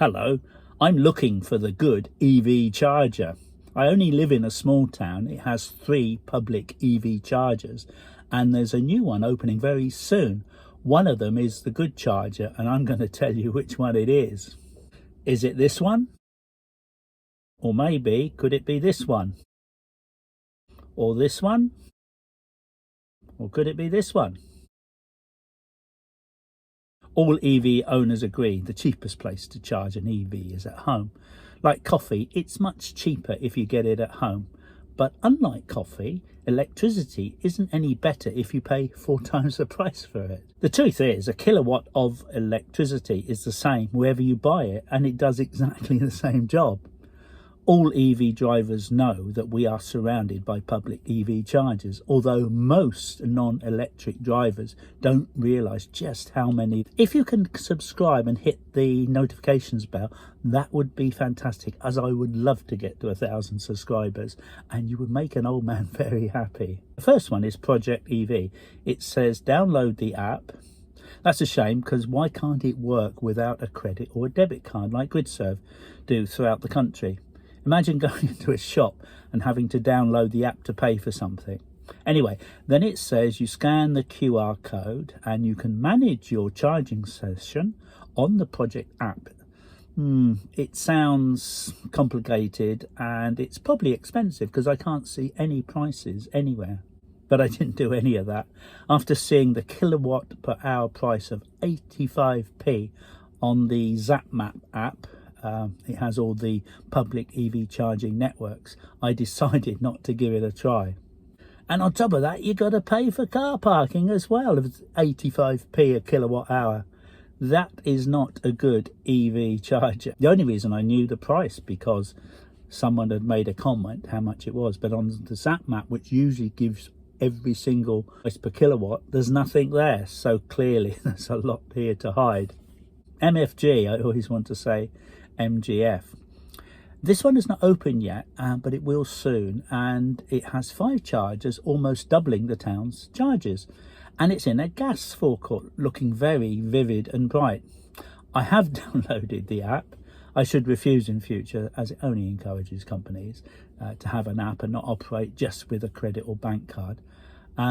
Hello, I'm looking for the good EV charger. I only live in a small town. It has 3 public EV chargers and there's a new one opening very soon. One of them is the good charger and I'm going to tell you which one it is. Is it this one? Or maybe could it be this one? Or this one? Or could it be this one? All EV owners agree the cheapest place to charge an EV is at home. Like coffee, it's much cheaper if you get it at home. But unlike coffee, electricity isn't any better if you pay 4 times the price for it. The truth is, a kilowatt of electricity is the same wherever you buy it, and it does exactly the same job. All EV drivers know that we are surrounded by public EV chargers, although most non-electric drivers don't realise just how many. If you can subscribe and hit the notifications bell, that would be fantastic, as I would love to get to 1,000 subscribers and you would make an old man very happy. The first one is Project EV. It says download the app. That's a shame, because why can't it work without a credit or a debit card like GridServe do throughout the country? Imagine going into a shop and having to download the app to pay for something. Anyway, then it says you scan the QR code and you can manage your charging session on the project app. It sounds complicated and it's probably expensive because I can't see any prices anywhere. But I didn't do any of that. After seeing the kilowatt per hour price of 85p on the ZapMap app, it has all the public EV charging networks, I decided not to give it a try. And on top of that, you got to pay for car parking as well, of 85p a kilowatt hour. That is not a good EV charger. The only reason I knew the price because someone had made a comment how much it was, but on the ZapMap, which usually gives every single price per kilowatt, there's nothing there, so clearly there's a lot here to hide. MFG, I always want to say MGF. This one is not open yet, but it will soon, and it has 5 chargers, almost doubling the town's charges, and it's in a gas forecourt, looking very vivid and bright. I have downloaded the app. I should refuse in future, as it only encourages companies to have an app and not operate just with a credit or bank card.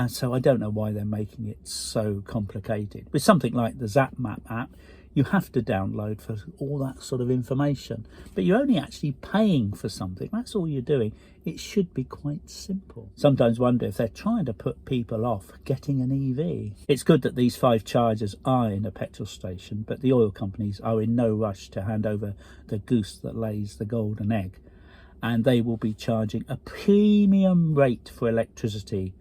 So I don't know why they're making it so complicated. With something like the ZapMap app, you have to download for all that sort of information, but you're only actually paying for something. That's all you're doing. It should be quite simple. Sometimes wonder if they're trying to put people off getting an EV. It's good that these 5 chargers are in a petrol station, but the oil companies are in no rush to hand over the goose that lays the golden egg, and they will be charging a premium rate for electricity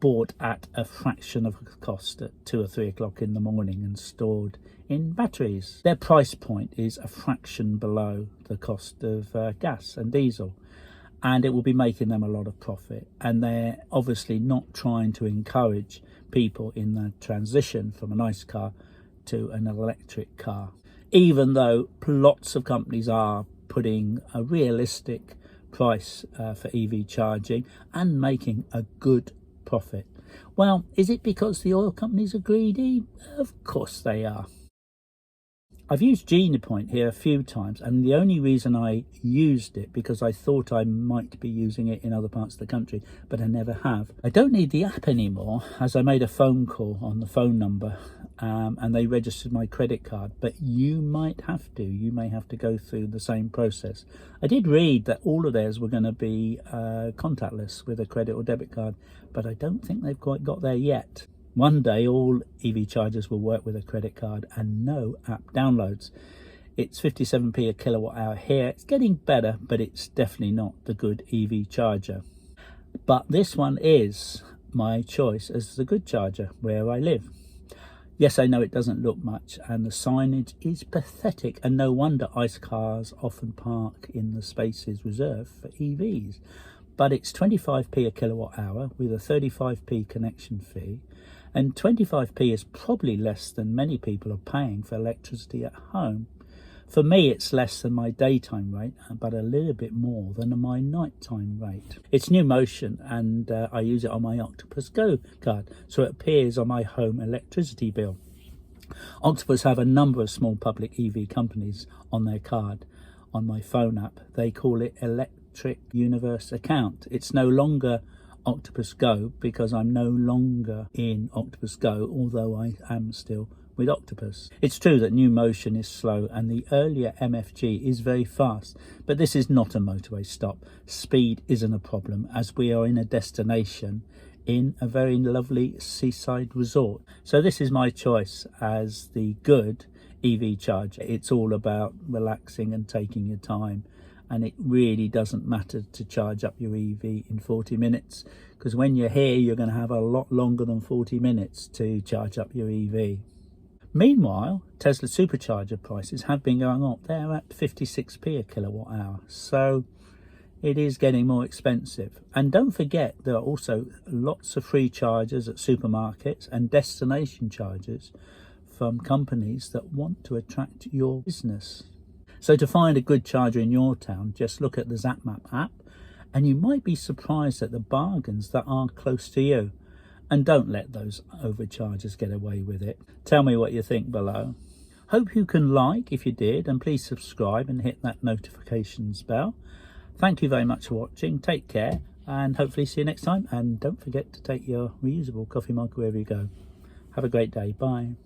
bought at a fraction of the cost at 2 or 3 o'clock in the morning and stored in batteries. Their price point is a fraction below the cost of gas and diesel, and it will be making them a lot of profit. And they're obviously not trying to encourage people in the transition from a nice car to an electric car, even though lots of companies are putting a realistic price for EV charging and making a good profit. Well, is it because the oil companies are greedy? Of course they are. I've used Genie Point here a few times, and the only reason I used it because I thought I might be using it in other parts of the country, but I never have. I don't need the app anymore, as I made a phone call on the phone number and they registered my credit card, but you might have to. You may have to go through the same process. I did read that all of theirs were going to be contactless with a credit or debit card, but I don't think they've quite got there yet. One day all EV chargers will work with a credit card and no app downloads. It's 57p a kilowatt hour here. It's getting better, but it's definitely not the good EV charger. But this one is my choice as the good charger where I live. Yes, I know it doesn't look much and the signage is pathetic, and no wonder ICE cars often park in the spaces reserved for EVs. But it's 25p a kilowatt hour with a 35p connection fee, and 25p is probably less than many people are paying for electricity at home. For me, it's less than my daytime rate, but a little bit more than my nighttime rate. It's new motion, and I use it on my Octopus Go card, so it appears on my home electricity bill. Octopus have a number of small public EV companies on their card. On my phone app, they call it Electric Universe account. It's no longer Octopus Go because I'm no longer in Octopus Go, although I am still with Octopus. It's true that new motion is slow and the earlier MFG is very fast, but this is not a motorway stop. Speed isn't a problem as we are in a destination in a very lovely seaside resort. So this is my choice as the good EV charger. It's all about relaxing and taking your time, and it really doesn't matter to charge up your EV in 40 minutes, because when you're here you're going to have a lot longer than 40 minutes to charge up your EV. Meanwhile, Tesla supercharger prices have been going up. They're at 56p a kilowatt hour, so it is getting more expensive. And don't forget, there are also lots of free chargers at supermarkets and destination chargers from companies that want to attract your business. So to find a good charger in your town, just look at the ZapMap app and you might be surprised at the bargains that are close to you. And don't let those overchargers get away with it. Tell me what you think below. Hope you can like if you did, and please subscribe and hit that notifications bell. Thank you very much for watching. Take care and hopefully see you next time. And don't forget to take your reusable coffee mug wherever you go. Have a great day. Bye.